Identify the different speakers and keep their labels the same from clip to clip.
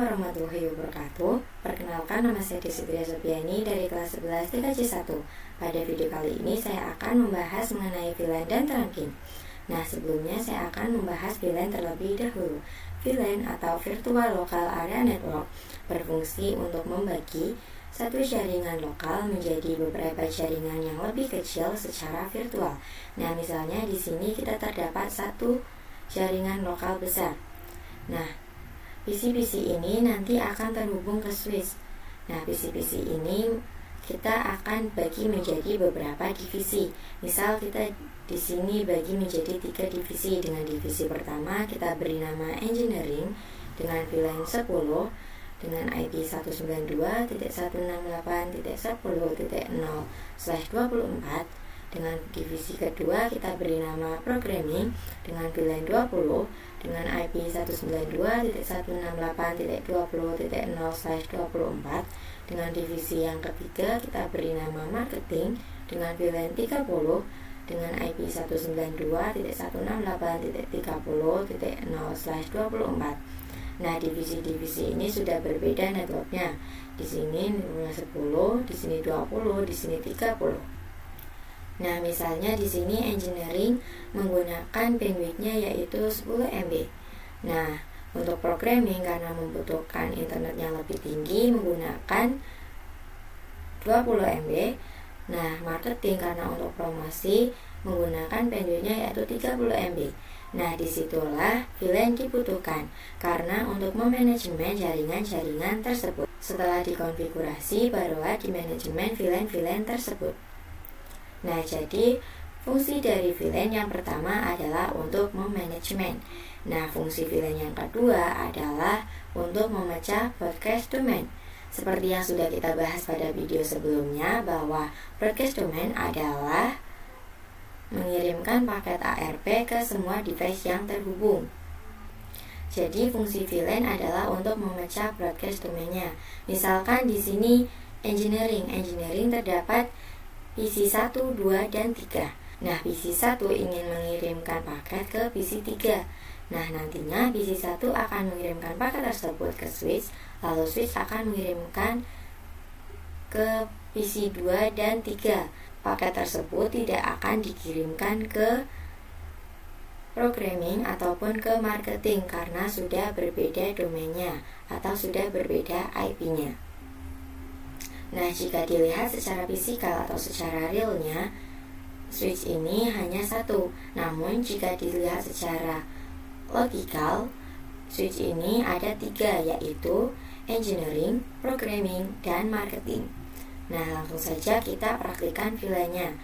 Speaker 1: warahmatullahi wabarakatuh. Perkenalkan, nama saya Desitria Sopiani dari kelas 11 TKJ 1. Pada video kali ini saya akan membahas mengenai VLAN dan trunking. Nah, sebelumnya saya akan membahas VLAN terlebih dahulu. VLAN atau Virtual Local Area Network berfungsi untuk membagi satu jaringan lokal menjadi beberapa jaringan yang lebih kecil secara virtual. Nah, misalnya di sini kita terdapat satu jaringan lokal besar. Nah, PC-PC ini nanti akan terhubung ke switch. Nah, PC-PC ini kita akan bagi menjadi beberapa divisi. Misal kita di sini bagi menjadi 3 divisi. Dengan divisi pertama kita beri nama engineering dengan VLAN 10 dengan IP 192.168.10.0/24. Dengan divisi kedua kita beri nama programming dengan VLAN 20 dengan IP 192.168.20.0/24. Dengan divisi yang ketiga kita beri nama marketing dengan VLAN 30 dengan IP 192.168.30.0/24. Nah, divisi-divisi ini sudah berbeda networknya. Di sini 10, di sini 20, di sini 30. Nah, misalnya di sini engineering menggunakan bandwidthnya yaitu 10 MB. Nah, untuk programming karena membutuhkan internetnya lebih tinggi menggunakan 20 MB. Nah, marketing karena untuk promosi menggunakan bandwidthnya yaitu 30 MB. Nah, disitulah VLAN dibutuhkan karena untuk memanajemen jaringan-jaringan tersebut. Setelah dikonfigurasi, barulah dimanajemen VLAN tersebut. Nah, jadi fungsi dari VLAN yang pertama adalah untuk memanajemen. Nah, fungsi VLAN yang kedua adalah untuk memecah broadcast domain. Seperti yang sudah kita bahas pada video sebelumnya, bahwa broadcast domain adalah mengirimkan paket ARP ke semua device yang terhubung. Jadi fungsi VLAN adalah untuk memecah broadcast domainnya. Misalkan di sini engineering terdapat PC 1, 2, dan 3. Nah, PC 1 ingin mengirimkan paket ke PC 3. Nah, nantinya PC 1 akan mengirimkan paket tersebut ke switch, lalu switch akan mengirimkan ke PC 2 dan 3. Paket tersebut tidak akan dikirimkan ke programming ataupun ke marketing karena sudah berbeda domainnya atau sudah berbeda IP-nya. Nah, jika dilihat secara fisikal atau secara realnya, switch ini hanya satu. Namun, jika dilihat secara logikal, switch ini ada 3, yaitu engineering, programming, dan marketing. Nah, langsung saja kita praktikkan VLAN-nya.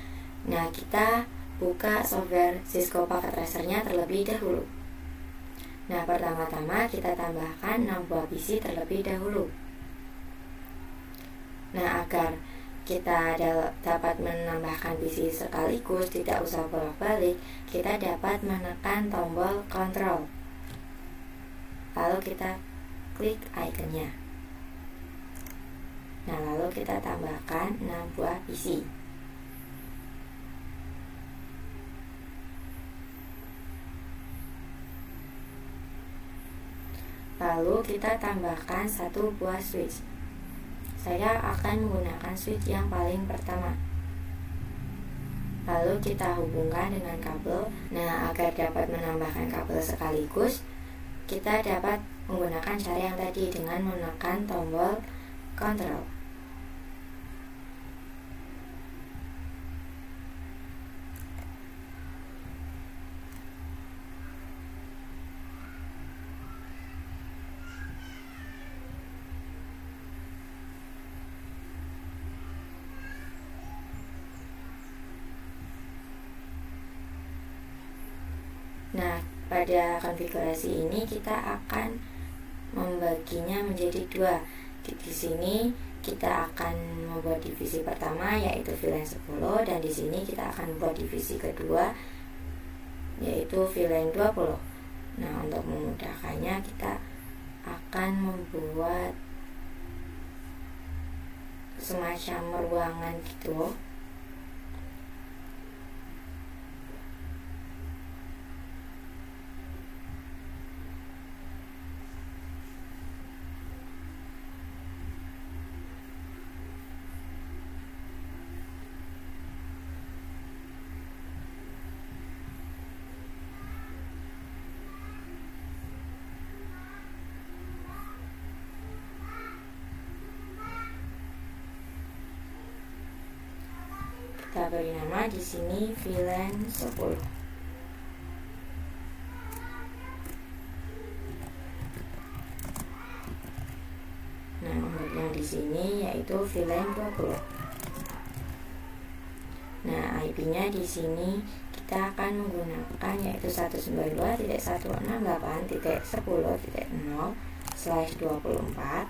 Speaker 1: Nah, kita buka software Cisco Packet Tracer-nya terlebih dahulu. Nah, pertama-tama kita tambahkan 6 buah PC terlebih dahulu. Nah, agar kita dapat menambahkan PC sekaligus, tidak usah bolak-balik, kita dapat menekan tombol kontrol. Lalu kita klik ikonnya. Nah, lalu kita tambahkan 6 buah PC. Lalu kita tambahkan 1 buah switch. Saya akan menggunakan switch yang paling pertama. Lalu kita hubungkan dengan kabel. Nah, agar dapat menambahkan kabel sekaligus, kita dapat menggunakan cara yang tadi dengan menekan tombol kontrol. Nah, pada konfigurasi ini kita akan membaginya menjadi 2. Di sini kita akan membuat divisi pertama yaitu VLAN 10, dan di sini kita akan membuat divisi kedua yaitu VLAN 20. Nah, untuk memudahkannya kita akan membuat semacam ruangan gitu. kita beri nama di sini VLAN 10. Nah, untuk yang di sini yaitu VLAN 20. Nah, IP-nya di sini kita akan menggunakan yaitu 192.168.10.0/24.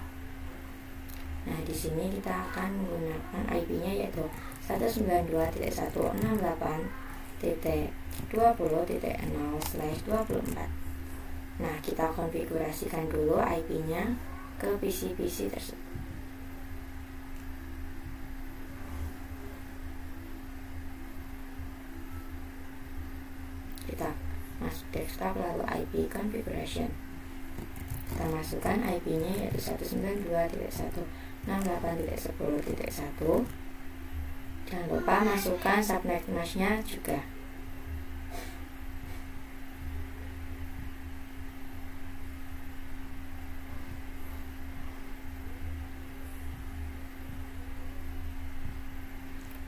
Speaker 1: Nah, di sini kita akan menggunakan IP-nya yaitu 192.168.20.0/24. Nah, kita konfigurasikan dulu IP-nya ke PC-PC tersebut. Kita masuk desktop lalu IP configuration. Kita masukkan IP-nya yaitu 192.168.10.1. Jangan lupa masukkan subnet mask-nya juga.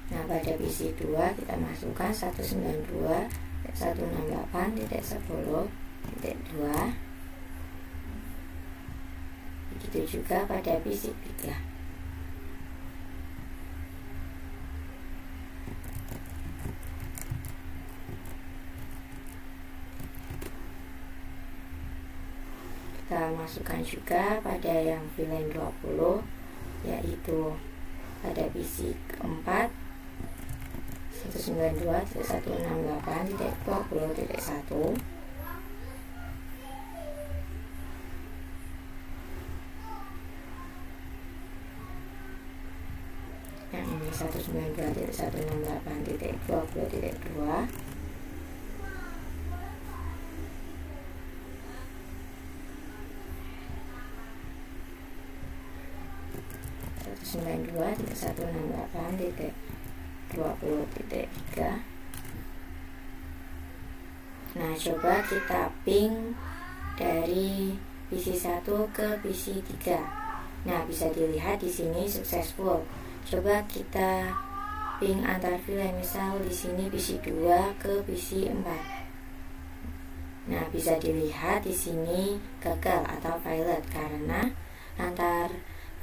Speaker 1: Nah, pada PC 2 kita masukkan 192.168.10.2. Begitu juga pada PC 3. Kita masukkan juga pada yang VLAN 20, yaitu pada PC keempat 192.168.20.1. Yang ini 192.168.20.2. Nah, coba kita ping dari PC 1 ke PC 3. Nah, bisa dilihat di sini successful. Coba kita ping antar VLAN, misal di sini PC 2 ke PC 4. Nah, bisa dilihat di sini gagal atau failed karena antar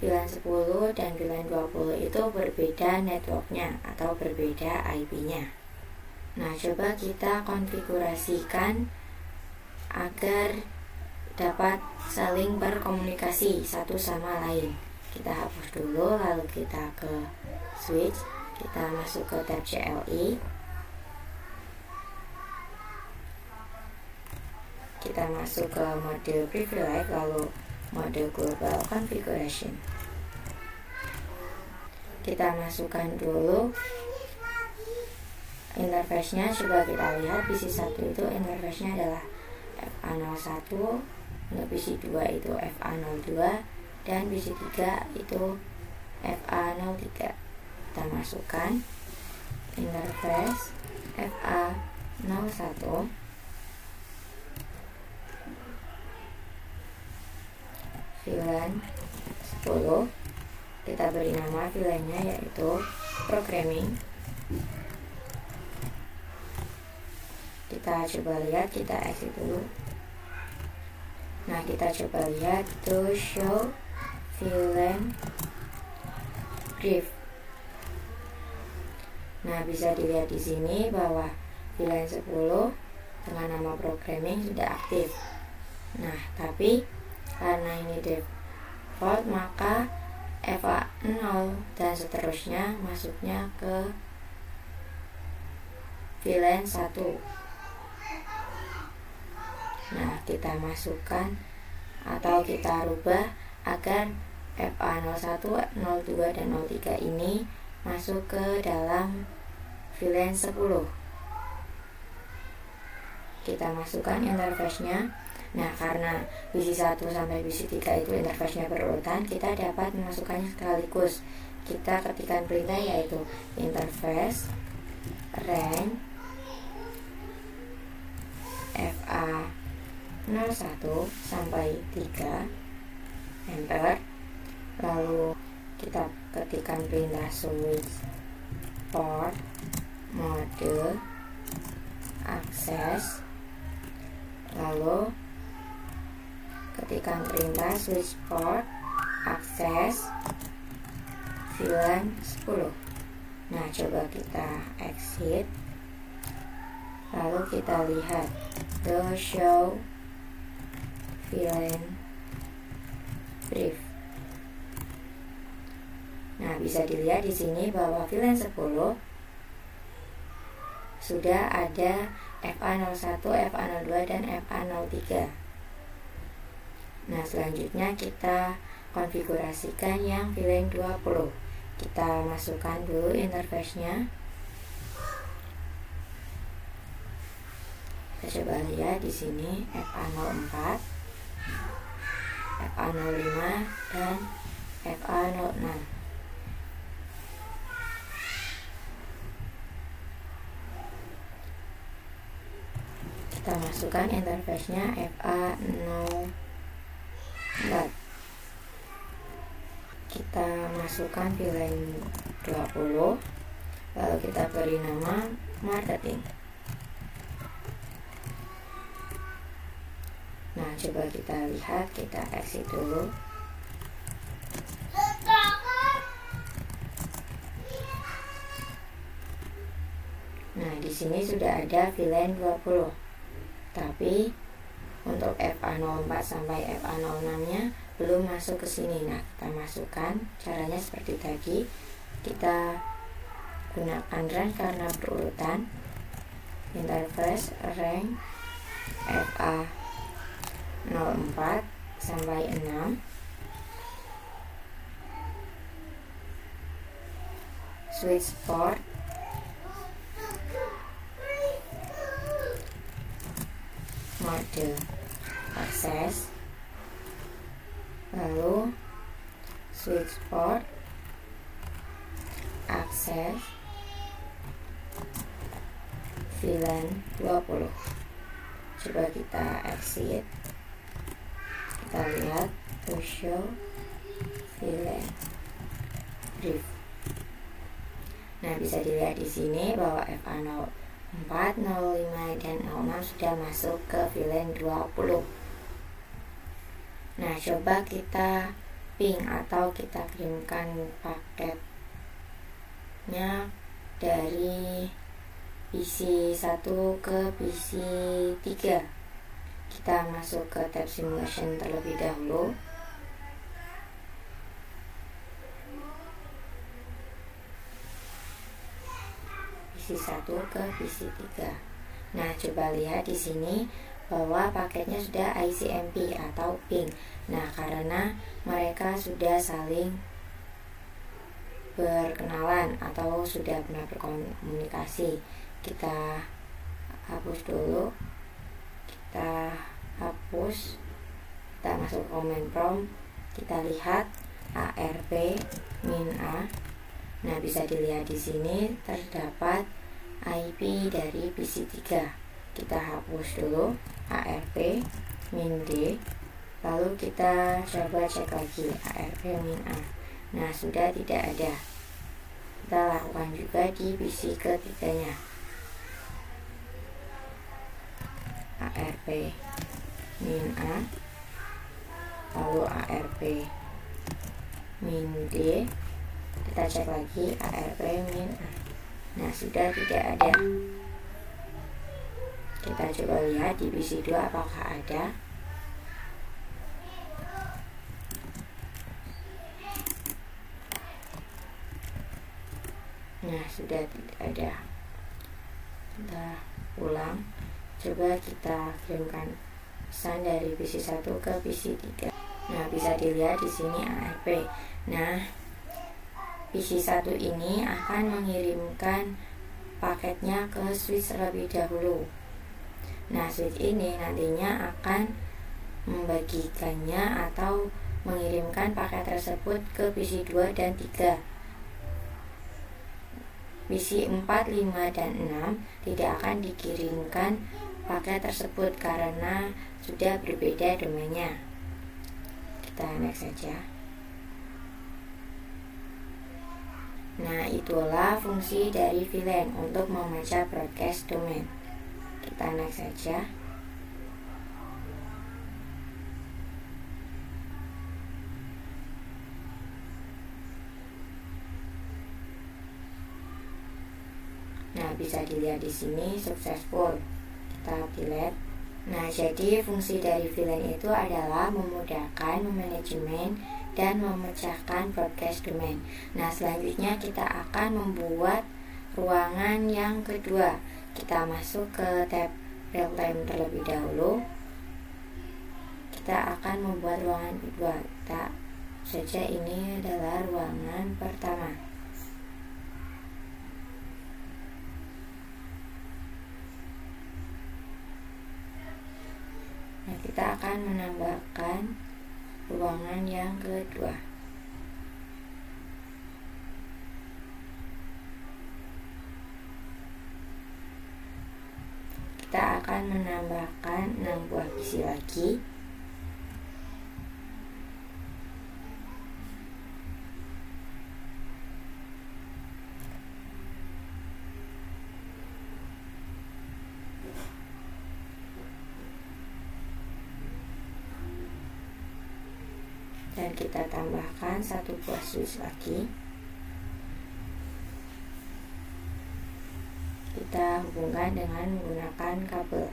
Speaker 1: VLAN 10 dan VLAN 20 itu berbeda networknya atau berbeda IP-nya. Nah, coba kita konfigurasikan agar dapat saling berkomunikasi satu sama lain. Kita hapus dulu, lalu kita ke switch, kita masuk ke tab CLI, kita masuk ke mode privilege, lalu mode global configuration. Kita masukkan dulu interface-nya. Coba kita lihat PC 1 itu interface-nya adalah FA01, untuk PC 2 itu FA02, dan PC 3 itu FA03. Kita masukkan interface FA01, VLAN 10. Kita beri nama VLAN-nya yaitu programming. Kita coba lihat, kita exit dulu. Nah, kita coba lihat to show VLAN brief. Nah, bisa dilihat di sini bahwa VLAN 10 dengan nama programming sudah aktif. Nah, tapi karena ini default, maka FA0 dan seterusnya masuknya ke VLAN 1. Nah, kita masukkan atau kita rubah agar FA01, 02, dan 03 ini masuk ke dalam VLAN 10. Kita masukkan interface-nya. Nah, karena PC 1 sampai PC 3 itu interface-nya berurutan, kita dapat memasukkannya sekaligus. Kita ketikkan perintah yaitu interface range FA01 sampai 3, enter. Lalu kita ketikkan perintah switch port mode, akses, lalu ketikkan perintah switch port, akses, VLAN 10. Nah, coba kita exit, lalu kita lihat the show VLAN brief. Nah, bisa dilihat di sini bahwa VLAN 10 sudah ada FA01, FA02 dan FA03. Nah, selanjutnya kita konfigurasikan yang VLAN 20. Kita masukkan dulu interface-nya. Kita coba lihat di sini FA04, FA05 dan FA06. Kita masukkan interface-nya FA04. Kita masukkan VLAN 20, lalu kita beri nama marketing. Nah, coba kita lihat, kita exit dulu. Nah, di sini sudah ada VLAN 20. Tapi untuk FA04 sampai FA06-nya belum masuk ke sini. Nah, kita masukkan. Caranya seperti tadi. Kita gunakan range karena berurutan. Interface range FA04 sampai 6. Switch port, mode, akses, lalu switch port, akses, VLAN 20. Coba kita exit, kita lihat to show VLAN brief. Nah, bisa dilihat di sini bahwa FA04, 05 dan 06 sudah masuk ke VLAN 20. Nah, coba kita ping atau kita kirimkan paketnya dari PC 1 ke PC 3. Kita masuk ke tab simulation terlebih dahulu. PC 1 ke PC 3. Nah, coba lihat di sini bahwa paketnya sudah ICMP atau ping. Nah, karena mereka sudah saling berkenalan atau sudah pernah berkomunikasi, kita hapus dulu. Kita hapus, kita masuk command prompt, kita lihat ARP-A. Nah, bisa dilihat di sini terdapat IP dari PC 3. Kita hapus dulu ARP-D, lalu kita coba cek lagi ARP-A. Nah, sudah tidak ada. Kita lakukan juga di PC ketiganya. ARP-A, lalu ARP-D, kita cek lagi ARP-A. Nah, sudah tidak ada. Kita coba lihat di PC 2 apakah ada. Nah, sudah tidak ada. Kita ulang. Coba kita kirimkan pesan dari PC 1 ke PC 3. Nah, bisa dilihat di sini ARP. Nah, PC 1 ini akan mengirimkan paketnya ke switch terlebih dahulu. Nah, switch ini nantinya akan membagikannya atau mengirimkan paket tersebut ke PC 2 dan 3. PC 4, 5, dan 6 tidak akan dikirimkan paket tersebut karena sudah berbeda domainnya. Kita next saja. Nah, itulah fungsi dari VLAN untuk memecah broadcast domain. Kita next saja. Nah, bisa dilihat di sini successful. Kita delete. Nah, jadi fungsi dari VLAN itu adalah memudahkan memanajemen dan memecahkan broadcast domain. Nah, selanjutnya kita akan membuat ruangan yang kedua. Kita masuk ke tab real time terlebih dahulu. Kita akan membuat ruangan kedua. Kita saja ini adalah ruangan pertama. Nah, kita akan menambahkan ruangan yang kedua. Kita akan menambahkan 6 buah PC lagi. Dan kita tambahkan 1 buah switch lagi. Kita hubungkan dengan menggunakan kabel.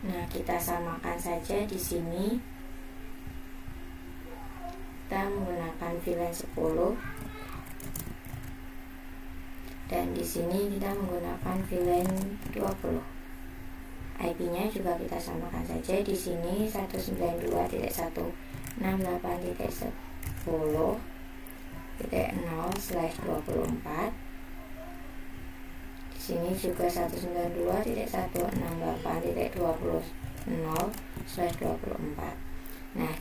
Speaker 1: Nah, kita samakan saja di sini. Kita menggunakan VLAN 10 dan di sini kita menggunakan VLAN 20. IP-nya juga kita samakan saja di sini 192.168.10.0/24. Sini juga 192.168.20.0/24. Nah,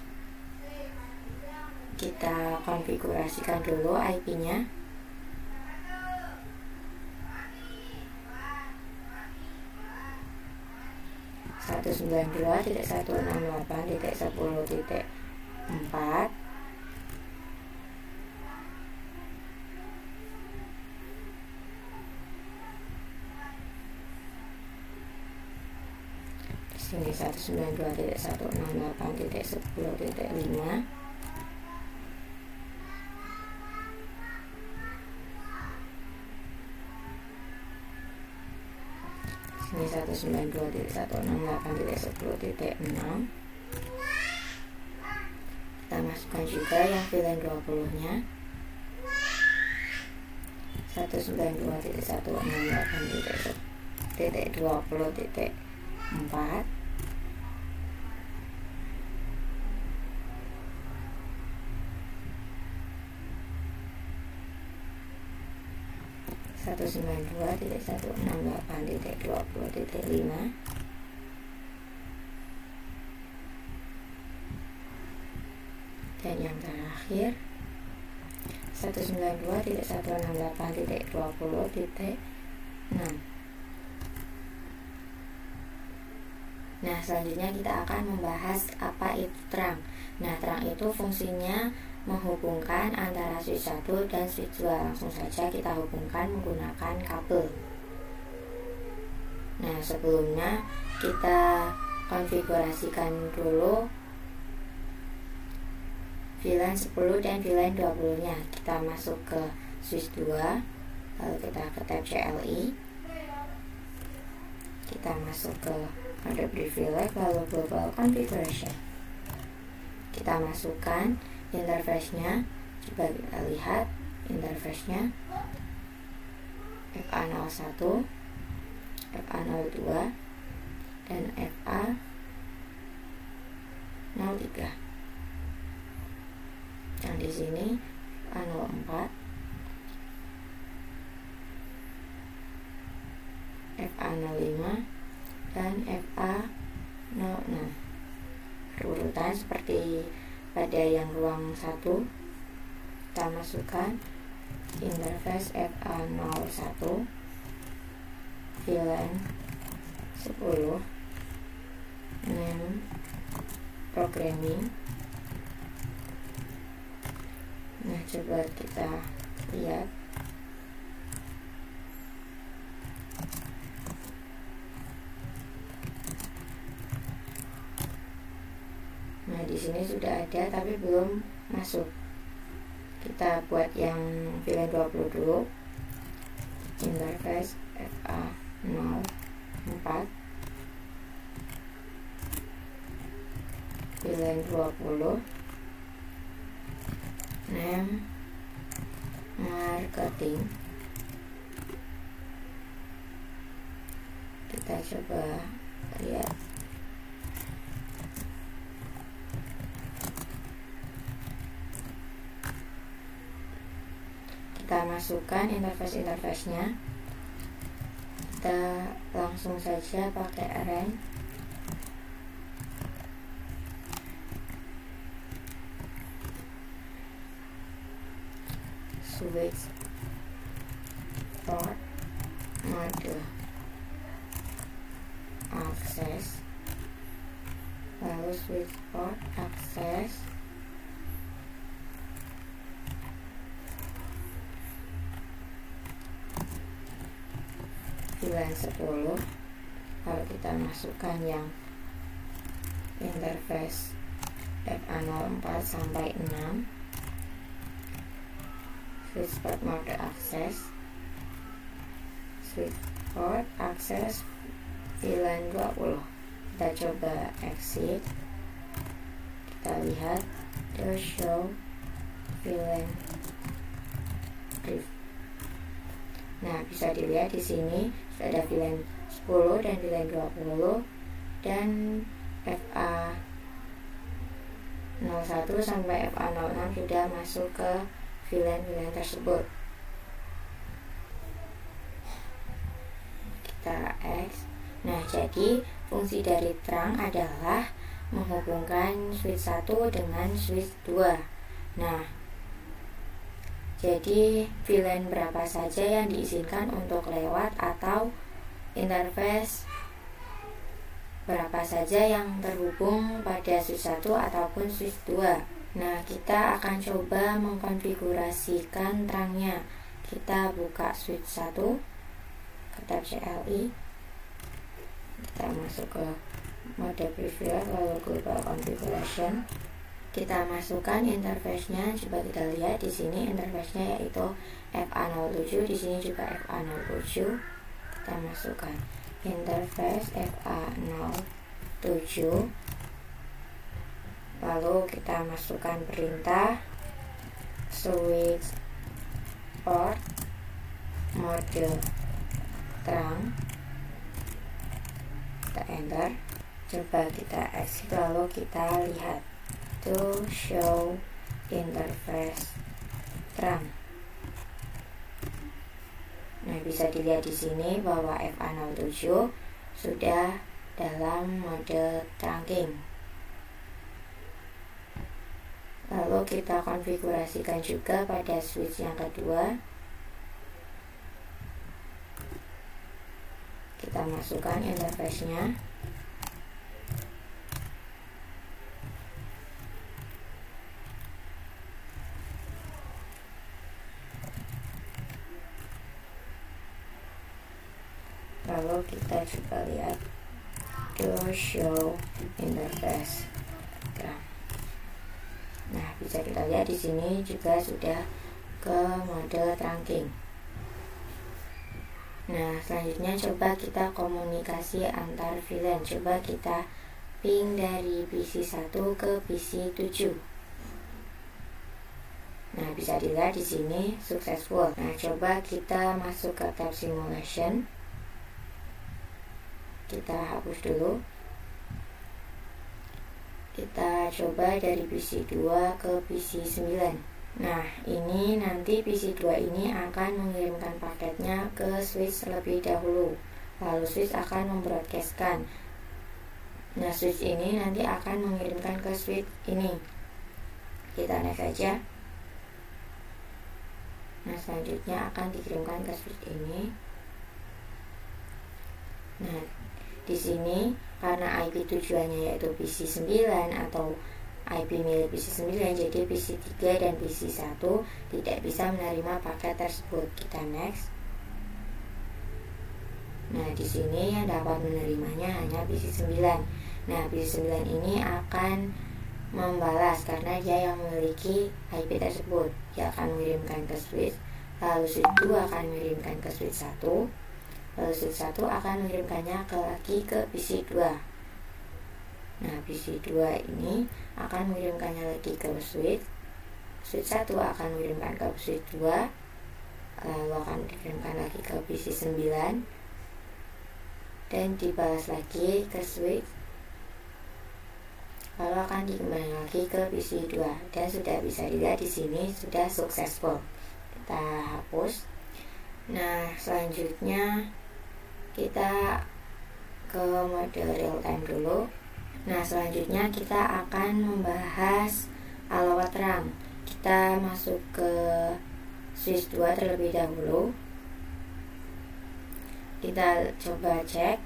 Speaker 1: kita konfigurasikan dulu IP-nya. Satu 192.168.10.4. Sini 192.168.10.5. Sini 192.168.10.6. Kita masukkan juga yang VLAN 20-nya. 192.168.20.4. 192.168.20.5. Dan yang terakhir 192.168.20.6. Nah, selanjutnya kita akan membahas apa itu terang. Nah, terang itu fungsinya menghubungkan antara switch 1 dan switch 2. Langsung saja kita hubungkan menggunakan kabel. Nah, sebelumnya kita konfigurasikan dulu VLAN 10 dan VLAN 20-nya. Kita masuk ke switch 2, lalu kita ke tab CLI. Kita masuk ke Mode Privilege, lalu Global Configuration. Kita masukkan interface-nya. Coba kita lihat interface-nya. FA01, FA02, dan FA 03. Yang di sini FA04, FA05 dan FA06. Berurutan seperti pada yang ruang 1. Kita masukkan interface FA01, VLAN 10, name programming. Nah, coba kita lihat. Nah, di sini sudah ada tapi belum masuk. Kita buat yang VLAN 20 dulu. Interface FA04, VLAN 20, name marketing. Kita coba lihat. Kita masukkan interface-nya. Kita langsung saja pakai arrange. Switch port mode access, lalu switch port access, VLAN 10. Lalu kita masukkan yang interface FA04 sampai 6, switch port mode access, switch port access VLAN 20. Kita coba exit. Kita lihat to show VLAN brief. Nah, bisa dilihat di sini sudah ada VLAN 10 dan VLAN 20, dan FA01 sampai FA06 sudah masuk ke VLAN tersebut. Kita X. Nah, jadi fungsi dari trunk adalah menghubungkan switch 1 dengan switch 2. Nah, jadi VLAN berapa saja yang diizinkan untuk lewat, atau interface berapa saja yang terhubung pada switch 1 ataupun switch 2. Nah, kita akan coba mengkonfigurasikan trunknya. Kita buka switch 1, ke tab CLI, kita masuk ke mode preview, lalu global configuration. Kita masukkan interface-nya. Coba kita lihat di sini interface-nya yaitu FA07, di sini juga FA07. Kita masukkan interface FA07. Lalu kita masukkan perintah switch port mode trunk. Kita enter. Coba kita exit, lalu kita lihat to show interface trunk. Nah, bisa dilihat di sini bahwa FA07 sudah dalam mode trunking. Lalu kita konfigurasikan juga pada switch yang kedua. Kita masukkan interface-nya. Lalu kita coba lihat to show interface. Nah, bisa kita lihat di sini juga sudah ke mode trunking. Nah, selanjutnya coba kita komunikasi antar VLAN. Coba kita ping dari PC1 ke PC7. Nah, bisa dilihat di sini successful. Nah, coba kita masuk ke tab simulation. kita hapus dulu. Kita coba dari PC2 ke PC9. Nah, ini nanti PC2 ini akan mengirimkan paketnya ke switch terlebih dahulu. Lalu switch akan membroadcastkan. Nah, switch ini nanti akan mengirimkan ke switch ini. Kita next saja. Nah, selanjutnya akan dikirimkan ke switch ini. Nah, di sini karena IP tujuannya yaitu PC9 atau IP milik PC9, jadi PC3 dan PC1 tidak bisa menerima paket tersebut. Kita next. Nah, di sini yang dapat menerimanya hanya PC9. Nah, PC9 ini akan membalas karena dia yang memiliki IP tersebut. Dia akan mengirimkan ke switch, lalu switch 2 akan mengirimkan ke switch 1, lalu switch 1 akan mengirimkannya lagi ke PC2. Nah, PC2 ini akan mengirimkannya lagi ke switch 1 akan mengirimkan ke switch 2, lalu akan dikirimkan lagi ke PC9 dan dibalas lagi ke switch, lalu akan dikembali lagi ke PC2 dan sudah bisa dilihat di sini sudah successful. Kita hapus. Nah, selanjutnya kita ke mode real time dulu. Nah, selanjutnya kita akan membahas alawat RAM. Kita masuk ke switch 2 terlebih dahulu. Kita coba cek,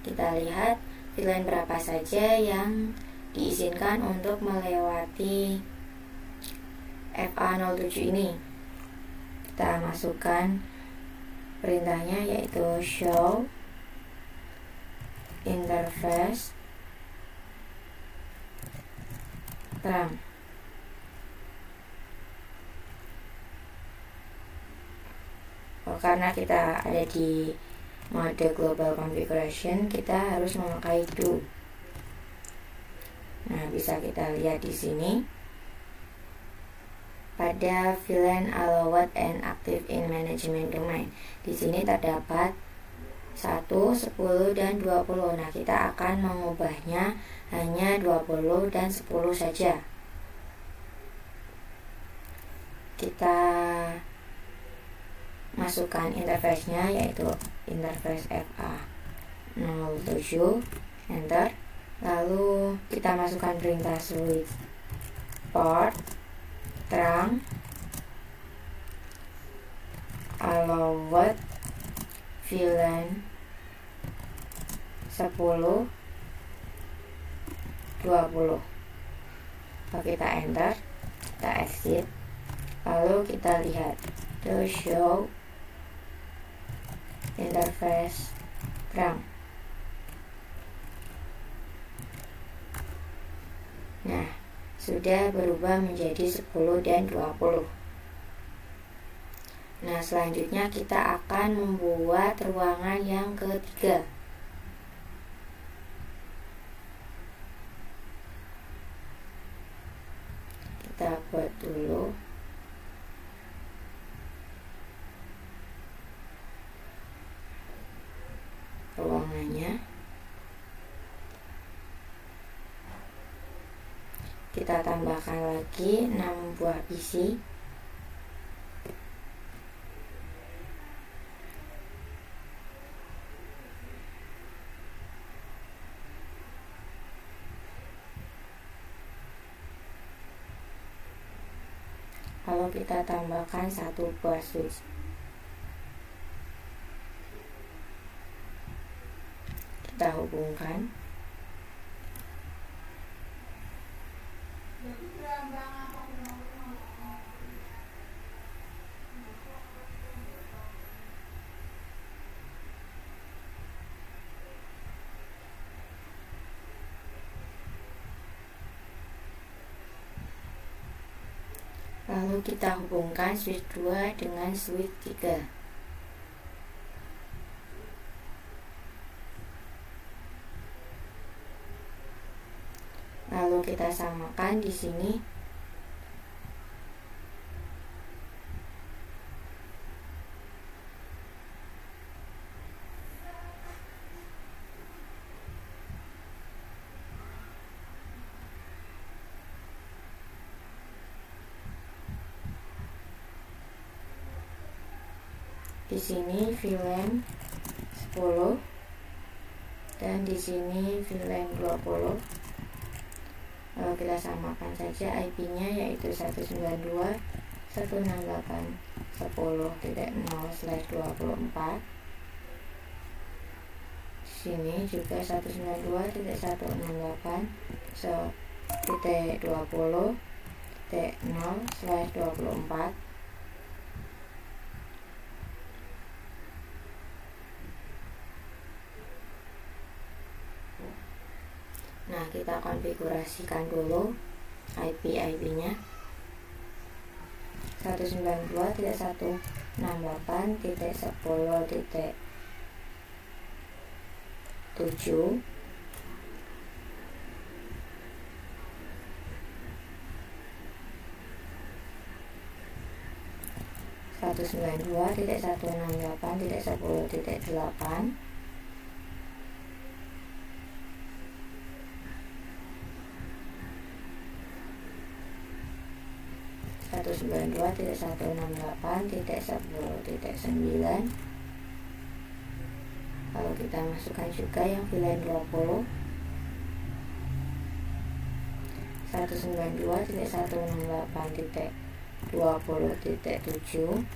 Speaker 1: kita lihat VLAN berapa saja yang diizinkan untuk melewati FA07 ini. Kita masukkan perintahnya yaitu show interface RAM. Karena kita ada di mode global configuration, kita harus memakai do. Nah, bisa kita lihat di sini pada VLAN allowed and active in management domain. Di sini terdapat 1, 10 dan 20. Nah, kita akan mengubahnya hanya 20 dan 10 saja. Kita masukkan interface-nya yaitu interface FA07, enter. Lalu kita masukkan perintah switch port terang allowed VLAN 10 20. Lalu kita enter, kita exit. Lalu kita lihat to show interface terang. Nah, sudah berubah menjadi 10 dan 20. Nah, selanjutnya kita akan membuat ruangan yang ketiga. Kita buat dulu. Ruangannya. Kita tambahkan lagi 6 buah PC. Lalu kita tambahkan 1 buah switch. Kita hubungkan. Lalu kita hubungkan switch 2 dengan switch 3. Lalu kita samakan di sini. Di sini VLAN 10 dan di sini VLAN 20. Lalu kita samakan saja IP-nya, yaitu 192.168.10.0/24. Sini juga 192.168.20.0/24. Nah, kita konfigurasikan dulu IP-nya. 192.168.10.7. Satu 192.168.10.8. 192.168.10.9. Lalu kita masukkan juga yang VLAN 20. 192.168.20.7.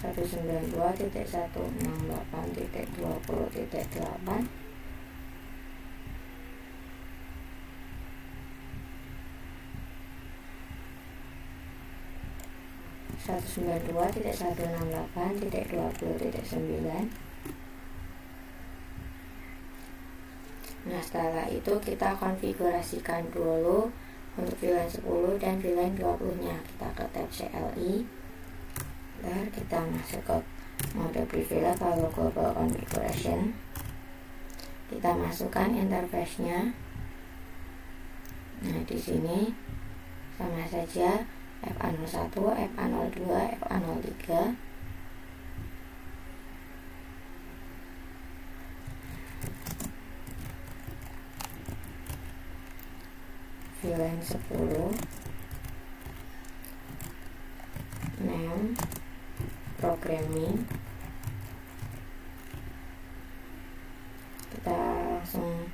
Speaker 1: 192.168.20.8. 192.168.20.9. Nah, setelah itu kita konfigurasikan dulu untuk VLAN 10 dan VLAN 20 nya. Kita ke tab CLI, dan kita masuk ke mode privilege, lalu global configuration. Kita masukkan interface nya. Nah, di sini sama saja FA01, FA02, FA03. VLAN 10, name, programming. Kita langsung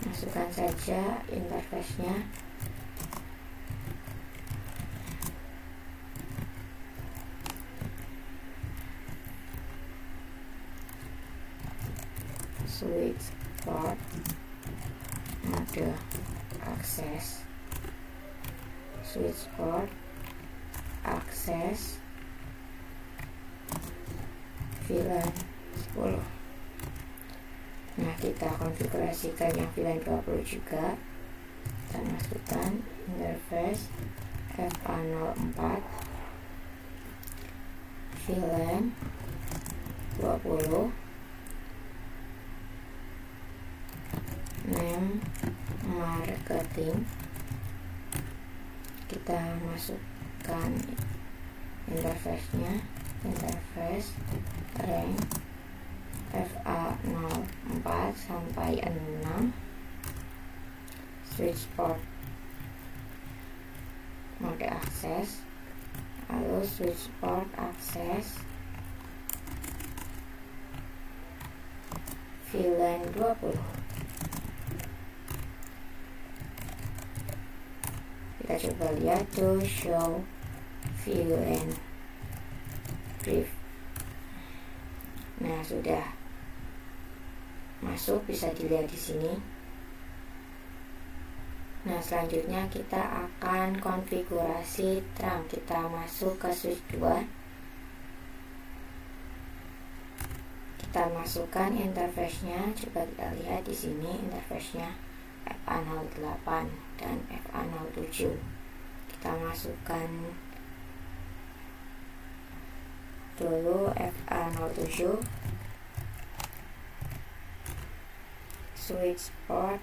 Speaker 1: masukkan saja interface nya. Switch port, mode akses, switch port, akses, VLAN 10. Nah, kita konfigurasikan yang VLAN 20 juga. Kita masukkan interface FA04, VLAN 20, name marketing. Kita masukkan interface-nya, interface rank FA04 sampai 6, switch port, mode akses, lalu switch port akses, VLAN 20. Kita coba lihat to show VLAN brief. Nah, sudah masuk, bisa dilihat di sini. Nah, selanjutnya kita akan konfigurasi trunk. Kita masuk ke switch 2. Kita masukkan interface-nya. Coba kita lihat di sini interface-nya FA08 dan FA07. Kita masukkan dulu FA07, switch port,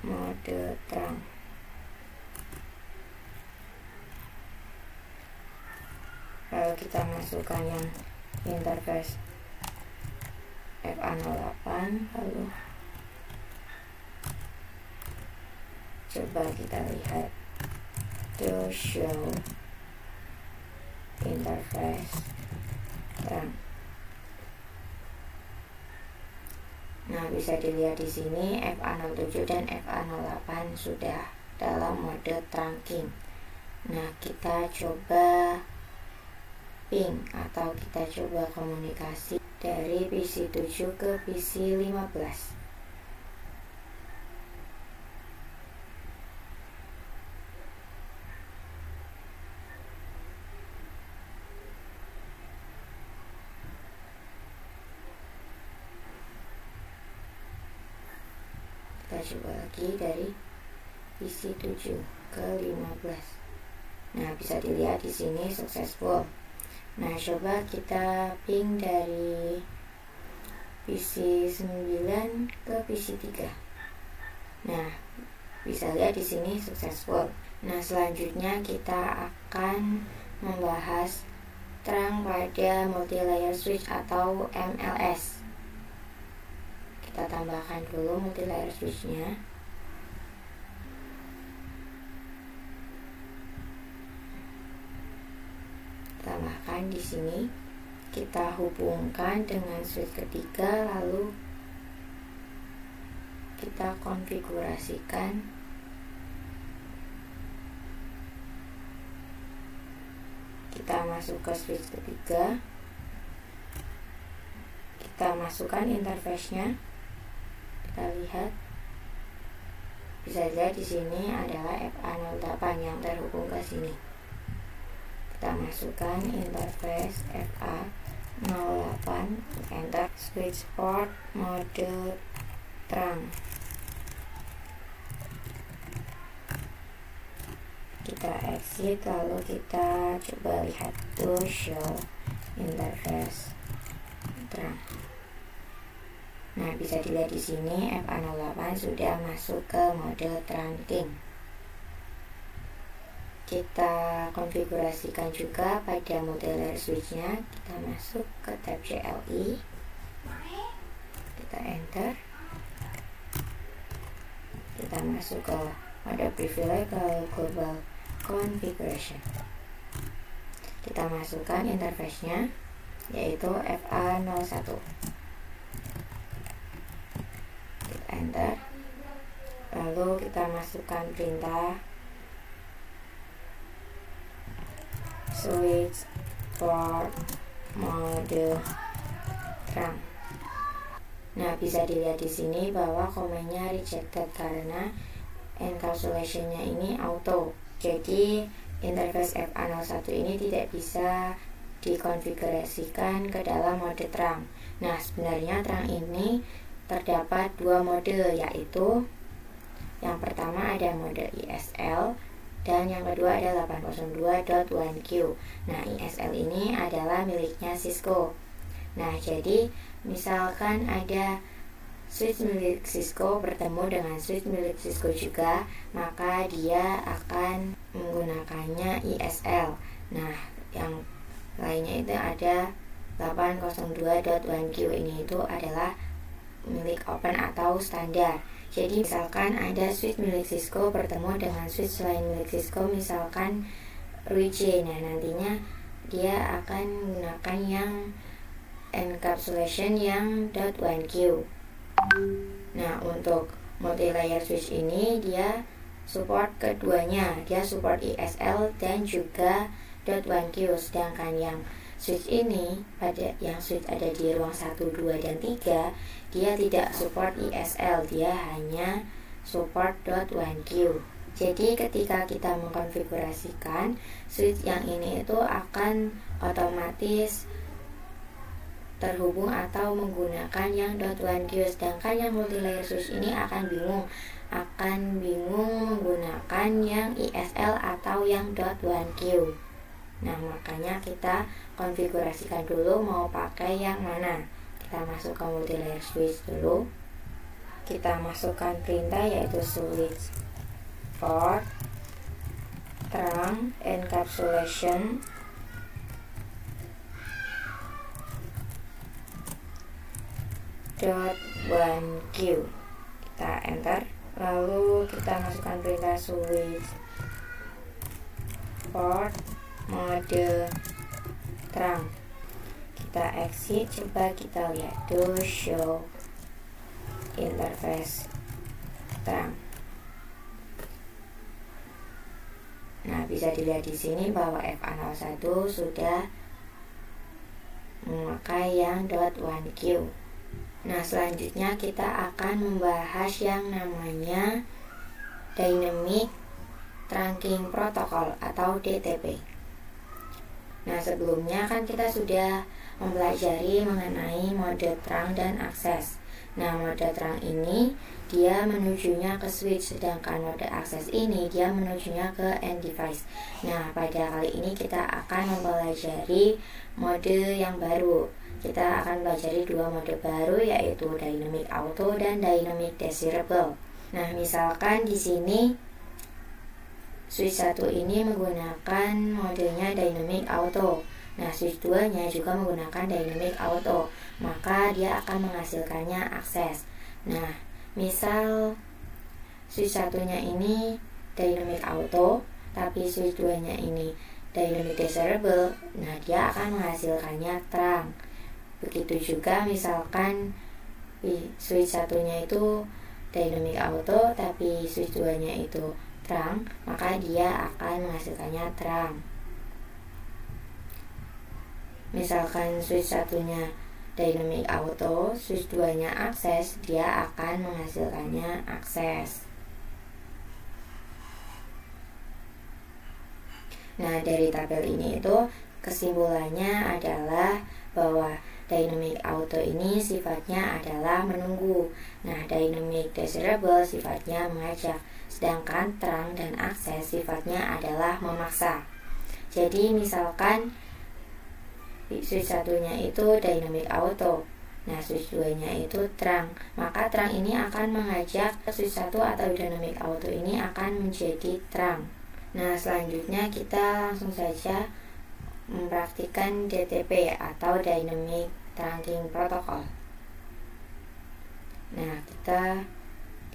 Speaker 1: mode trunk. Lalu kita masukkan yang interface FA08, lalu Coba kita lihat to show interface terang. Nah, bisa dilihat di sini FA07 dan FA08 sudah dalam mode trunking. Nah, kita coba ping atau kita coba komunikasi dari PC7 ke PC15. Kita coba lagi dari PC7 ke 15. Nah, bisa dilihat di sini successful. Nah, coba kita ping dari PC9 ke PC3. Nah, bisa lihat di sini successful. Nah, selanjutnya kita akan membahas terang pada multi-layer switch atau MLS. Kita tambahkan dulu multi-layer switch-nya. Tambahkan di sini, kita hubungkan dengan switch ketiga, lalu kita konfigurasikan kita masuk ke switch ketiga, kita masukkan interface-nya, kita lihat bisa dilihat di sini adalah FA08 yang terhubung ke sini. Kita masukkan interface FA08, enter, switch port mode terang. Kita exit, lalu kita coba lihat to show interface terang. Nah, bisa dilihat di sini FA08 sudah masuk ke mode trunking. Kita konfigurasikan juga pada multi-layer switch-nya. Kita masuk ke tab CLI, kita enter, kita masuk ke mode privilege ke global configuration. Kita masukkan interface-nya yaitu FA01. Kita enter, lalu kita masukkan perintah switch port mode terang. Nah, bisa dilihat di sini bahwa komennya rejected karena encapsulation-nya ini auto. Jadi interface FA01 ini tidak bisa dikonfigurasikan ke dalam mode terang. Nah, sebenarnya terang ini terdapat dua mode, yaitu yang pertama ada mode ISL dan yang kedua ada 802.1Q. Nah, ISL ini adalah miliknya Cisco. Nah, jadi misalkan ada switch milik Cisco bertemu dengan switch milik Cisco juga, maka dia akan menggunakannya ISL. Nah, yang lainnya itu ada 802.1Q, ini itu adalah milik open atau standar. Jadi misalkan ada switch milik Cisco bertemu dengan switch lain milik Cisco, misalkan RUJ. Nah, nantinya dia akan menggunakan yang encapsulation yang .1Q. Nah, untuk multi-layer switch ini dia support keduanya, dia support ISL dan juga .1Q. Sedangkan yang switch ini, pada yang switch ada di ruang 1, 2, dan 3, dia tidak support ISL, dia hanya support .1Q. Jadi ketika kita mengkonfigurasikan switch yang ini itu akan otomatis terhubung atau menggunakan yang .1Q, sedangkan yang multi-layer switch ini akan bingung menggunakan yang ISL atau yang .1Q. Nah, makanya kita konfigurasikan dulu mau pakai yang mana. Kita masuk ke multi-layer switch dulu. Kita masukkan perintah yaitu switch port terang encapsulation .1Q. Kita enter. Lalu kita masukkan perintah switch port mode terang. Kita exit, coba kita lihat do show interface terang. Nah, bisa dilihat di sini bahwa FA01 sudah memakai yang .1Q. Nah, selanjutnya kita akan membahas yang namanya Dynamic Trunking Protocol atau DTP. Nah, sebelumnya kan kita sudah mempelajari mengenai mode terang dan akses. Nah, mode terang ini dia menujunya ke switch, sedangkan mode akses ini dia menujunya ke end device. Nah, pada kali ini kita akan mempelajari mode yang baru. Kita akan pelajari dua mode baru, yaitu Dynamic Auto dan Dynamic Desirable. Nah, misalkan di sini switch 1 ini menggunakan modenya Dynamic Auto. Nah, switch 2-nya juga menggunakan Dynamic Auto, maka dia akan menghasilkannya akses. Nah, misal switch 1-nya ini Dynamic Auto, tapi switch 2-nya ini Dynamic Desirable, nah dia akan menghasilkannya terang. Begitu juga misalkan switch 1-nya itu Dynamic Auto, tapi switch 2-nya itu terang, maka dia akan menghasilkannya terang. Misalkan switch 1-nya Dynamic Auto, switch 2-nya akses, dia akan menghasilkannya akses. Nah, dari tabel ini itu kesimpulannya adalah bahwa Dynamic Auto ini sifatnya adalah menunggu. Nah, Dynamic Desirable sifatnya mengajak, sedangkan terang dan akses sifatnya adalah memaksa. Jadi misalkan switch 1-nya itu Dynamic Auto, nah switch 2-nya itu terang, maka terang ini akan mengajak switch 1 atau Dynamic Auto ini akan menjadi terang. Nah, selanjutnya kita langsung saja mempraktikkan DTP atau Dynamic Trunking Protocol. Nah, kita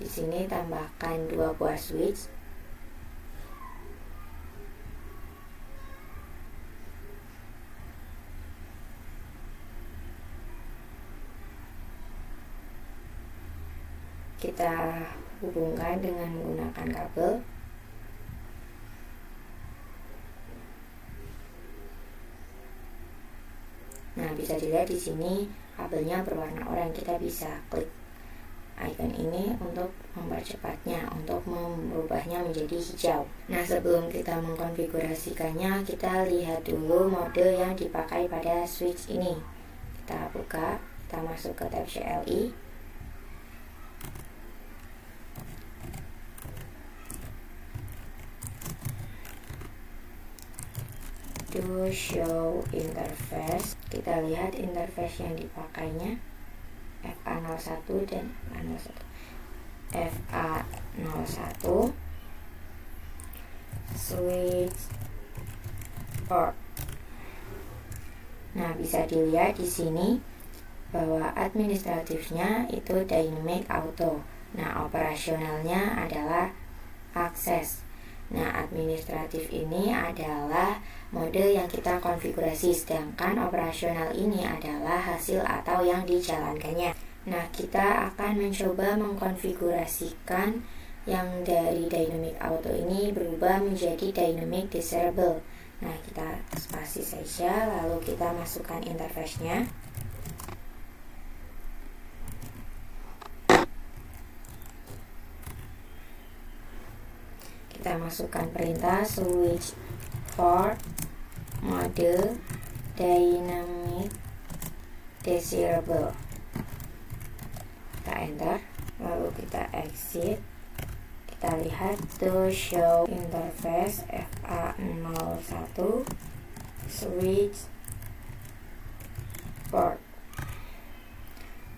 Speaker 1: di sini tambahkan 2 buah switch. Kita hubungkan dengan menggunakan kabel. Nah, bisa dilihat di sini kabelnya berwarna oranye. Kita bisa klik icon ini untuk mempercepatnya, untuk merubahnya menjadi hijau. Nah, sebelum kita mengkonfigurasikannya, kita lihat dulu mode yang dipakai pada switch ini. Kita buka, kita masuk ke tab CLI. To show interface, kita lihat interface yang dipakainya FA01 dan FA01. FA01 switch port. Nah, bisa dilihat di sini bahwa administratifnya itu Dynamic Auto. Nah, operasionalnya adalah akses. Nah, administratif ini adalah mode yang kita konfigurasi, sedangkan operasional ini adalah hasil atau yang dijalankannya. Nah, kita akan mencoba mengkonfigurasikan yang dari Dynamic Auto ini berubah menjadi Dynamic Desirable. Nah, kita spasi saja, lalu kita masukkan interface-nya. Kita masukkan perintah switch port mode Dynamic Desirable. Kita enter, lalu kita exit. Kita lihat to show interface FA01 switch port.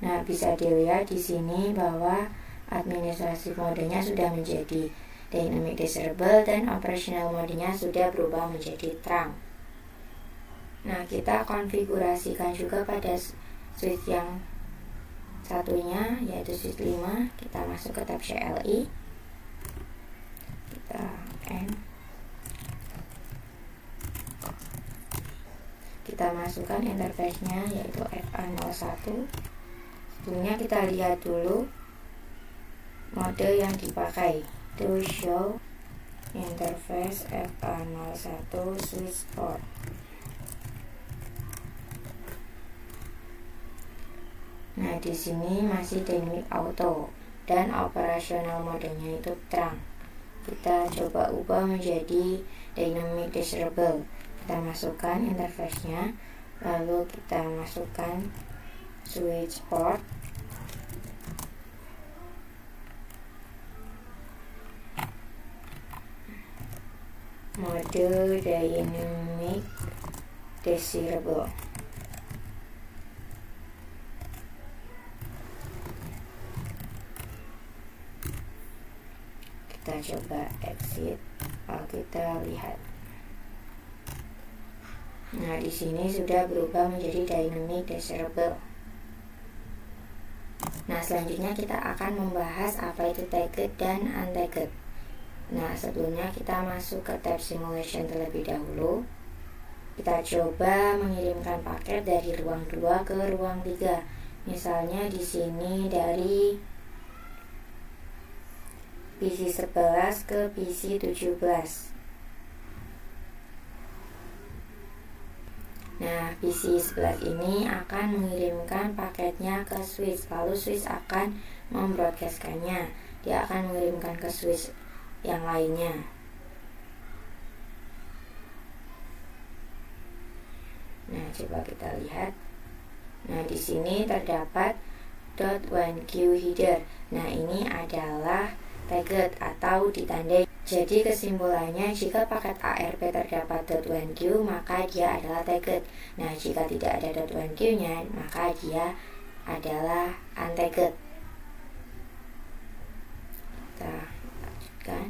Speaker 1: Nah, bisa dilihat di sini bahwa administrasi modenya sudah menjadi Dynamic Desirable dan operational modenya sudah berubah menjadi terang. Nah, kita konfigurasikan juga pada switch yang satunya yaitu switch 5, kita masuk ke tab CLI, kita N, kita masukkan interface-nya yaitu FA01. Sebelumnya kita lihat dulu mode yang dipakai, to show interface FA01 switch port. Nah, di sini masih dynamic auto dan operasional modenya itu terang. Kita coba ubah menjadi dynamic disable. Kita masukkan interface-nya, lalu kita masukkan switch port. Mode dynamic disable. Kita coba exit, lalu kita lihat. Nah, di sini sudah berubah menjadi dynamic disable. Nah, selanjutnya kita akan membahas apa itu tagged dan untagged. Nah, sebelumnya kita masuk ke tab simulation terlebih dahulu. Kita coba mengirimkan paket dari ruang 2 ke ruang 3. Misalnya di sini dari PC 11 ke PC 17. Nah, PC 11 ini akan mengirimkan paketnya ke switch, lalu switch akan membroadcastkannya. Dia akan mengirimkan ke switch yang lainnya. Nah, coba kita lihat. Nah, di sini terdapat .1Q header. Nah, ini adalah tagged atau ditandai. Jadi kesimpulannya, jika paket ARP terdapat .1Q, maka dia adalah tagged. Nah, jika tidak ada .1Q-nya, maka dia adalah untagged. Kita lanjutkan.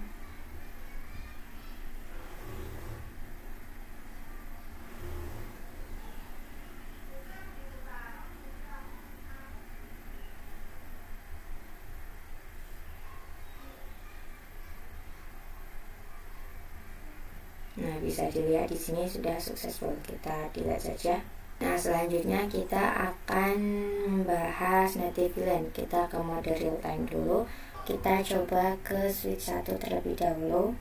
Speaker 1: Nah, bisa dilihat di sini sudah successful. Kita delete saja. Nah, selanjutnya kita akan membahas native VLAN. Kita ke mode real time dulu. Kita coba ke switch 1 terlebih dahulu.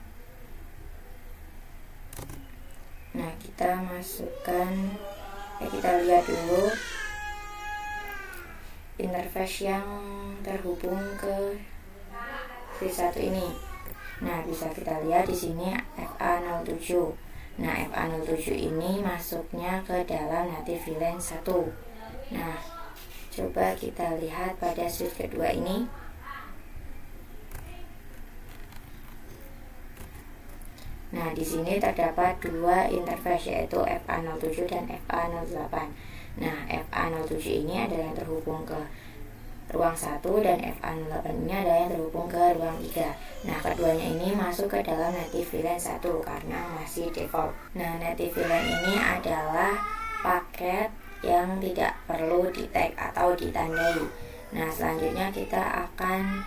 Speaker 1: Nah, kita masukkan, kita lihat dulu interface yang terhubung ke switch 1 ini. Nah, bisa kita lihat di sini FA07. Nah, FA07 ini masuknya ke dalam native VLAN 1. Nah, coba kita lihat pada switch kedua ini. Nah, di sini terdapat dua interface yaitu FA07 dan FA08. Nah, FA07 ini adalah yang terhubung ke ruang 1 dan FA08 ini adalah yang terhubung ke ruang 3. Nah, keduanya ini masuk ke dalam native VLAN 1 karena masih default. Nah, native VLAN ini adalah paket yang tidak perlu di-tag atau ditandai. Nah, selanjutnya kita akan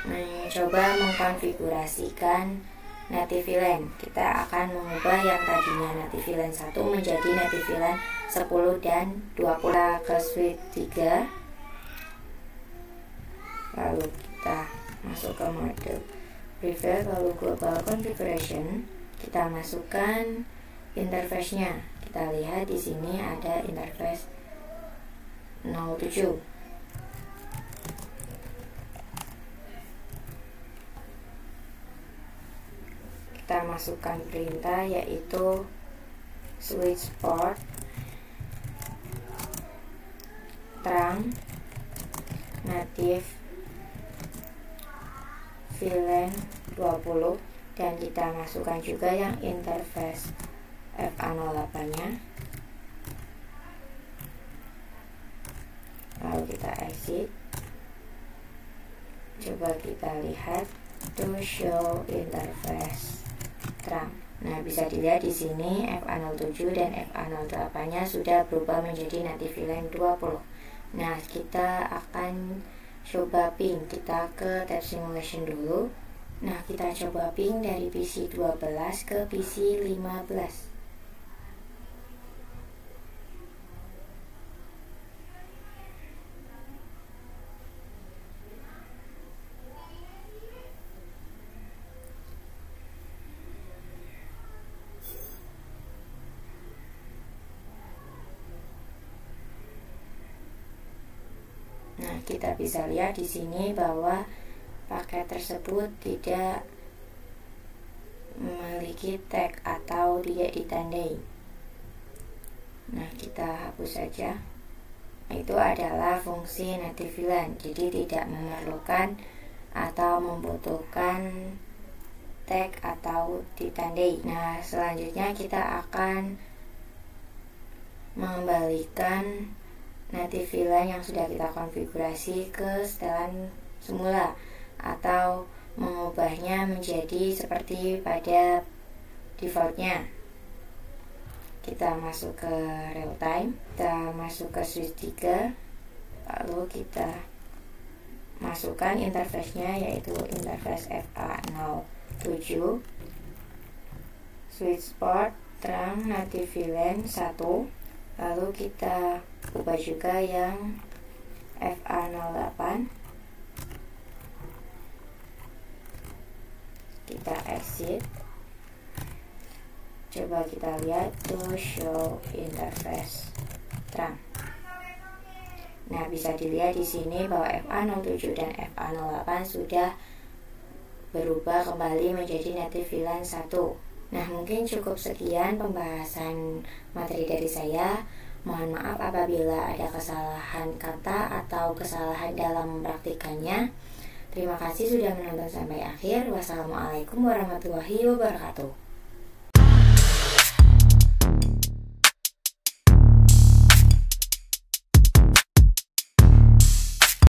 Speaker 1: mencoba mengkonfigurasikan native VLAN. Kita akan mengubah yang tadinya native VLAN 1 menjadi native VLAN 10 dan 20 ke switch 3. Lalu kita masuk ke mode preview, lalu global configuration. Kita masukkan interface-nya. Kita lihat di sini ada interface 07. Kita masukkan perintah yaitu switch port terang native VLAN 20 dan kita masukkan juga yang interface FA08 nya. Lalu kita exit. Coba kita lihat to show interface terang. Nah, bisa dilihat di sini FA07 dan FA08 nya sudah berubah menjadi native VLAN 20. Nah, kita akan coba ping. Kita ke tab simulation dulu. Nah, kita coba ping dari PC 12 ke PC 15. Nah, kita bisa lihat di sini bahwa paket tersebut tidak memiliki tag atau tidak ditandai. Nah, kita hapus saja. Itu adalah fungsi native VLAN, jadi tidak memerlukan atau membutuhkan tag atau ditandai. Nah, selanjutnya kita akan mengembalikan native VLAN yang sudah kita konfigurasi ke setelan semula atau mengubahnya menjadi seperti pada defaultnya. Kita masuk ke real time, kita masuk ke switch 3, lalu kita masukkan interface-nya yaitu interface FA07, switch port terang native VLAN 1, lalu kita ubah juga yang FA08, kita exit. Coba kita lihat to show interface terang. Nah, bisa dilihat di sini bahwa FA07 dan FA08 sudah berubah kembali menjadi native VLAN 1. Nah, mungkin cukup sekian pembahasan materi dari saya. Mohon maaf apabila ada kesalahan kata atau kesalahan dalam mempraktikannya. Terima kasih sudah menonton sampai akhir. Wassalamualaikum warahmatullahi wabarakatuh.